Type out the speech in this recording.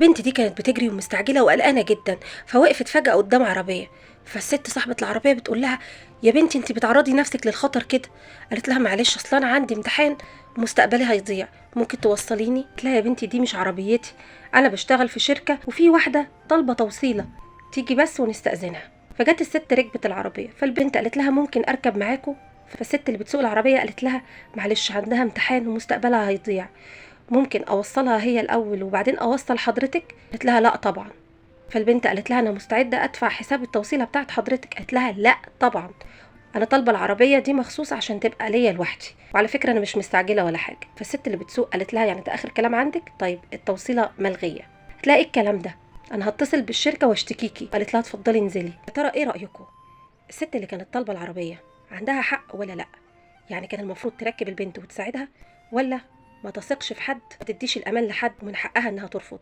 بنتي دي كانت بتجري ومستعجله وقلقانه جدا، فوقفت فجاه قدام عربيه. فالست صاحبه العربيه بتقول لها: يا بنتي انت بتعرضي نفسك للخطر كده. قالت لها: معلش، اصل انا عندي امتحان ومستقبلي هيضيع، ممكن توصليني؟ قالت لها: يا بنتي دي مش عربيتي، انا بشتغل في شركه وفي واحده طالبه توصيله، تيجي بس ونستأذنها. فجت الست ركبت العربيه، فالبنت قالت لها: ممكن اركب معاكم؟ فالست اللي بتسوق العربيه قالت لها: معلش، عندها امتحان ومستقبلها هيضيع، ممكن اوصلها هي الاول وبعدين اوصل حضرتك؟ قالت لها: لا طبعا. فالبنت قالت لها: انا مستعده ادفع حساب التوصيله بتاعت حضرتك. قالت لها: لا طبعا، انا طالبه العربيه دي مخصوص عشان تبقى ليا لوحدي، وعلى فكره انا مش مستعجله ولا حاجه. فالست اللي بتسوق قالت لها: يعني ده اخر كلام عندك؟ طيب التوصيله ملغيه. قالت لها: ايه الكلام ده؟ انا هتصل بالشركه واشتكيكي. قالت لها: اتفضلي انزلي. يا ترى ايه رايكم؟ الست اللي كانت طالبه العربيه عندها حق ولا لا؟ يعني كان المفروض تركب البنت وتساعدها، ولا ما تثقش في حد، ما تديش الامان لحد ومن حقها انها ترفض؟